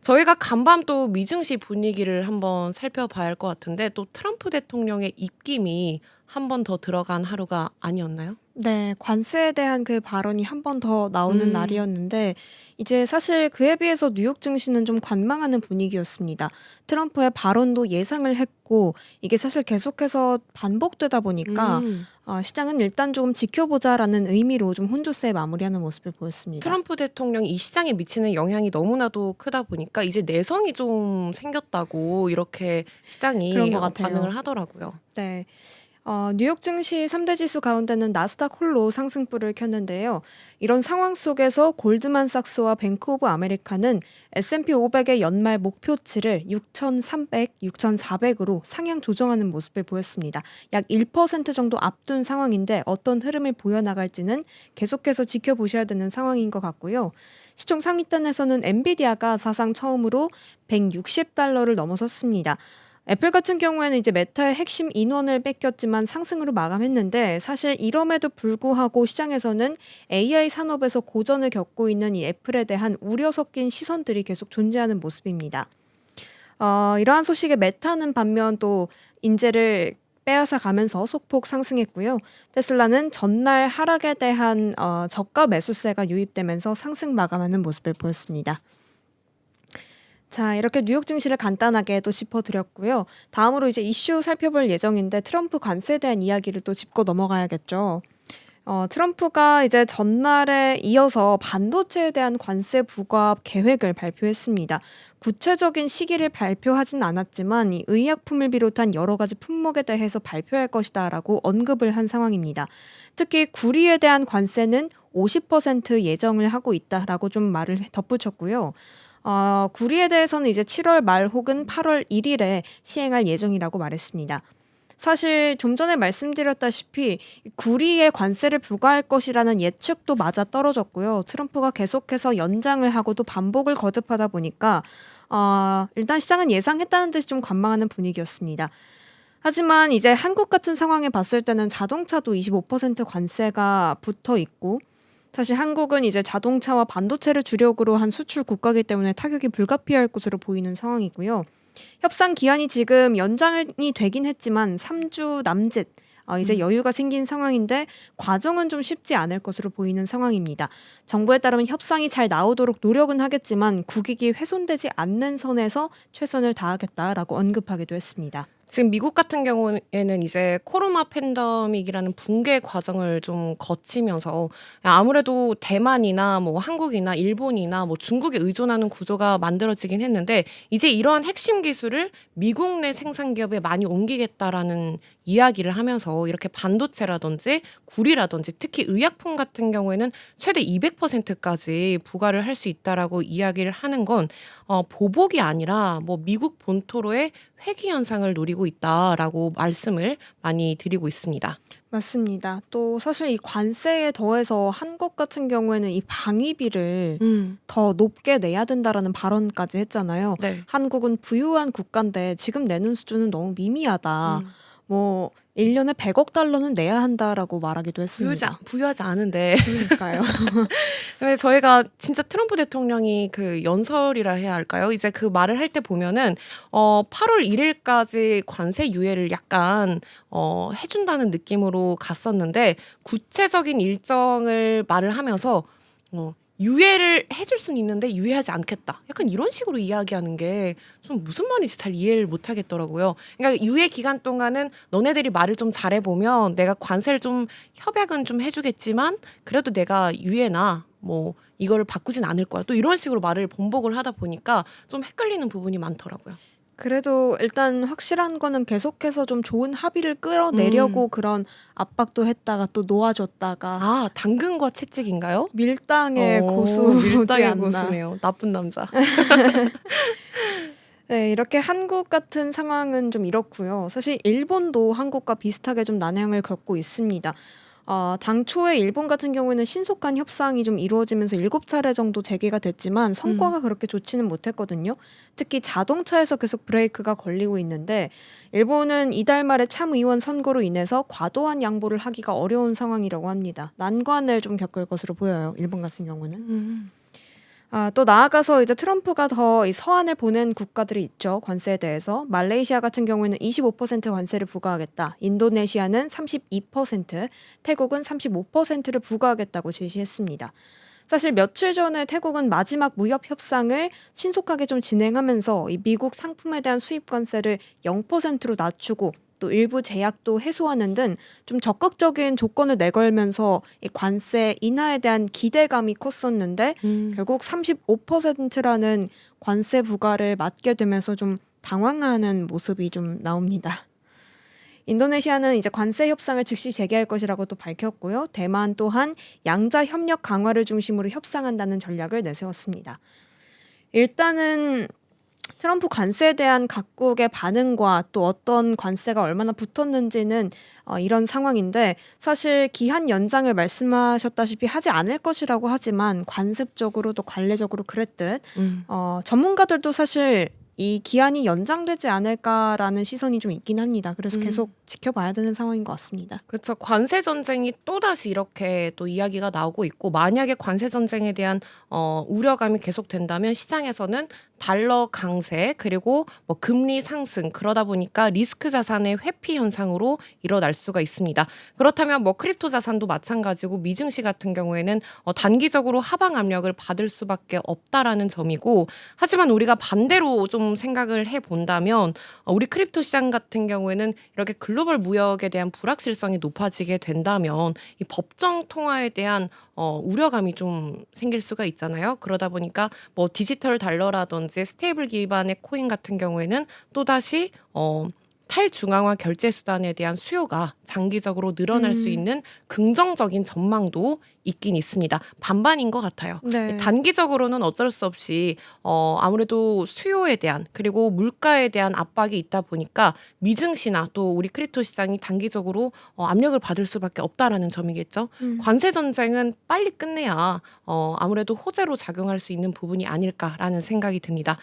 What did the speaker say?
저희가 간밤 또 미증시 분위기를 한번 살펴봐야 할 것 같은데 또 트럼프 대통령의 입김이 한 번 더 들어간 하루가 아니었나요? 네. 관세에 대한 그 발언이 한 번 더 나오는 음. 날이었는데 이제 사실 그에 비해서 뉴욕 증시는 좀 관망하는 분위기였습니다. 트럼프의 발언도 예상을 했고 이게 사실 계속해서 반복되다 보니까 음. 시장은 '일단 조금 지켜보자.'라는 의미로 좀 혼조세에 마무리하는 모습을 보였습니다. 트럼프 대통령이 이 시장에 미치는 영향이 너무나도 크다 보니까 이제 내성이 좀 생겼다고 이렇게 그런 시장이 것 반응을 같아요. 하더라고요. 네. 뉴욕 증시 3대 지수 가운데는 나스닥 홀로 상승불을 켰는데요. 이런 상황 속에서 골드만삭스와 뱅크 오브 아메리카는 S&P 500의 연말 목표치를 6,300, 6,400으로 상향 조정하는 모습을 보였습니다. 약 1% 정도 앞둔 상황인데 어떤 흐름을 보여나갈지는 계속해서 지켜보셔야 되는 상황인 것 같고요. 시총 상위단에서는 엔비디아가 사상 처음으로 160달러를 넘어섰습니다. 애플 같은 경우에는 이제 메타의 핵심 인원을 뺏겼지만 상승으로 마감했는데 사실 이럼에도 불구하고 시장에서는 AI 산업에서 고전을 겪고 있는 이 애플에 대한 우려 섞인 시선들이 계속 존재하는 모습입니다. 이러한 소식에 메타는 반면 또 인재를 빼앗아 가면서 소폭 상승했고요. 테슬라는 전날 하락에 대한 저가 매수세가 유입되면서 상승 마감하는 모습을 보였습니다. 자, 이렇게 뉴욕 증시를 간단하게 또 짚어드렸고요. 다음으로 이제 이슈 살펴볼 예정인데 트럼프 관세에 대한 이야기를 또 짚고 넘어가야겠죠. 트럼프가 이제 전날에 이어서 반도체에 대한 관세 부과 계획을 발표했습니다. 구체적인 시기를 발표하진 않았지만 이 의약품을 비롯한 여러 가지 품목에 대해서 발표할 것이다라고 언급을 한 상황입니다. 특히 구리에 대한 관세는 50% 예정을 하고 있다라고 좀 말을 덧붙였고요. 구리에 대해서는 이제 7월 말 혹은 8월 1일에 시행할 예정이라고 말했습니다. 사실 좀 전에 말씀드렸다시피 구리에 관세를 부과할 것이라는 예측도 맞아떨어졌고요. 트럼프가 계속해서 연장을 하고도 반복을 거듭하다 보니까 일단 시장은 예상했다는 듯이 좀 관망하는 분위기였습니다. 하지만 이제 한국 같은 상황에 봤을 때는 자동차도 25% 관세가 붙어 있고 사실 한국은 이제 자동차와 반도체를 주력으로 한 수출 국가이기 때문에 타격이 불가피할 것으로 보이는 상황이고요. 협상 기한이 지금 연장이 되긴 했지만 3주 남짓 이제 음. 여유가 생긴 상황인데 과정은 좀 쉽지 않을 것으로 보이는 상황입니다. 정부에 따르면 협상이 잘 나오도록 노력은 하겠지만 국익이 훼손되지 않는 선에서 최선을 다하겠다라고 언급하기도 했습니다. 지금 미국 같은 경우에는 이제 코로나 팬데믹이라는 붕괴 과정을 좀 거치면서 아무래도 대만이나 뭐 한국이나 일본이나 뭐 중국에 의존하는 구조가 만들어지긴 했는데 이제 이러한 핵심 기술을 미국 내 생산 기업에 많이 옮기겠다라는 이야기를 하면서 이렇게 반도체라든지 구리라든지 특히 의약품 같은 경우에는 최대 200%까지 부과를 할 수 있다라고 이야기를 하는 건 보복이 아니라 뭐 미국 본토로의 회귀 현상을 노리고 있다라고 말씀을 많이 드리고 있습니다. 맞습니다. 또 사실 이 관세에 더해서 한국 같은 경우에는 이 방위비를 음. 더 높게 내야 된다라는 발언까지 했잖아요. 네. 한국은 부유한 국가인데 지금 내는 수준은 너무 미미하다. 음. 뭐 1년에 100억 달러는 내야 한다라고 말하기도 했습니다. 부유하지 않은데 그러니까요. 왜 저희가 진짜 트럼프 대통령이 그 연설이라 해야 할까요? 이제 그 말을 할 때 보면은 8월 1 일까지 관세 유예를 약간 해 준다는 느낌으로 갔었는데 구체적인 일정을 말을 하면서 "유예를 해줄 수는 있는데 유예하지 않겠다." 약간 이런 식으로 이야기하는 게 좀 무슨 말인지 잘 이해를 못 하겠더라고요. 그러니까 유예 기간 동안은 "너네들이 말을 좀 잘해 보면 내가 관세를 좀 협약은 좀 해 주겠지만 그래도 내가 유예나 뭐 이거를 바꾸진 않을 거야." 또 이런 식으로 말을 번복을 하다 보니까 좀 헷갈리는 부분이 많더라고요. 그래도 일단 확실한 거는 계속해서 좀 좋은 합의를 음. 끌어내려고 그런 압박도 했다가 또 놓아줬다가 아 당근과 채찍인가요? 밀당의 고수지 밀당의 않나. 고수네요. 나쁜 남자. 네, 이렇게 한국 같은 상황은 좀 이렇고요. 사실 일본도 한국과 비슷하게 좀 난항을 겪고 있습니다. 당초에 일본 같은 경우에는 신속한 협상이 좀 이루어지면서 7차례 정도 재개가 됐지만 음. 성과가 그렇게 좋지는 못했거든요. 특히 자동차에서 계속 브레이크가 걸리고 있는데 일본은 이달 말에 참의원 선거로 인해서 과도한 양보를 하기가 어려운 상황이라고 합니다. 난관을 좀 겪을 것으로 보여요. 일본 같은 경우는. 음. 또 나아가서 이제 트럼프가 더 이 서한을 보낸 국가들이 있죠. 관세에 대해서. 말레이시아 같은 경우에는 25% 관세를 부과하겠다. 인도네시아는 32%, 태국은 35%를 부과하겠다고 제시했습니다. 사실 며칠 전에 태국은 마지막 무역 협상을 신속하게 좀 진행하면서 이 미국 상품에 대한 수입 관세를 0%로 낮추고 또 일부 제약도 해소하는 등 좀 적극적인 조건을 내걸면서 이 관세 인하에 대한 기대감이 컸었는데 결국 35%라는 관세 부과를 맞게 되면서 좀 당황하는 모습이 좀 나옵니다. 인도네시아는 이제 관세 협상을 즉시 재개할 것이라고 또 밝혔고요. 대만 또한 양자 협력 강화를 중심으로 협상한다는 전략을 내세웠습니다. 일단은 트럼프 관세에 대한 각국의 반응과 또 어떤 관세가 얼마나 붙었는지는 이런 상황인데 사실 기한 연장을 말씀하셨다시피 하지 않을 것이라고 하지만 관습적으로 또 관례적으로 그랬듯 음. 전문가들도 사실 이 기한이 연장되지 않을까라는 시선이 좀 있긴 합니다. 그래서 계속 지켜봐야 되는 상황인 것 같습니다. 그쵸. 관세 전쟁이 또다시 이렇게 또 이야기가 나오고 있고 만약에 관세 전쟁에 대한 우려감이 계속된다면 시장에서는 달러 강세 그리고 뭐 금리 상승 그러다 보니까 리스크 자산의 회피 현상으로 일어날 수가 있습니다. 그렇다면 뭐 크립토 자산도 마찬가지고 미증시 같은 경우에는 단기적으로 하방 압력을 받을 수밖에 없다라는 점이고 하지만 우리가 반대로 좀 생각을 해 본다면 우리 크립토 시장 같은 경우에는 이렇게 글로벌 무역에 대한 불확실성이 높아지게 된다면 이 법정 통화에 대한 우려감이 좀 생길 수가 있잖아요. 그러다 보니까 뭐 디지털 달러라든지 스테이블 기반의 코인 같은 경우에는 또다시 탈중앙화 결제 수단에 대한 수요가 장기적으로 늘어날 수 음, 있는 긍정적인 전망도 있긴 있습니다. 반반인 것 같아요. 네. 단기적으로는 어쩔 수 없이 아무래도 수요에 대한 그리고 물가에 대한 압박이 있다 보니까 미증시나 또 우리 크립토 시장이 단기적으로 압력을 받을 수밖에 없다라는 점이겠죠. 음. 관세 전쟁은 빨리 끝내야 아무래도 호재로 작용할 수 있는 부분이 아닐까라는 생각이 듭니다.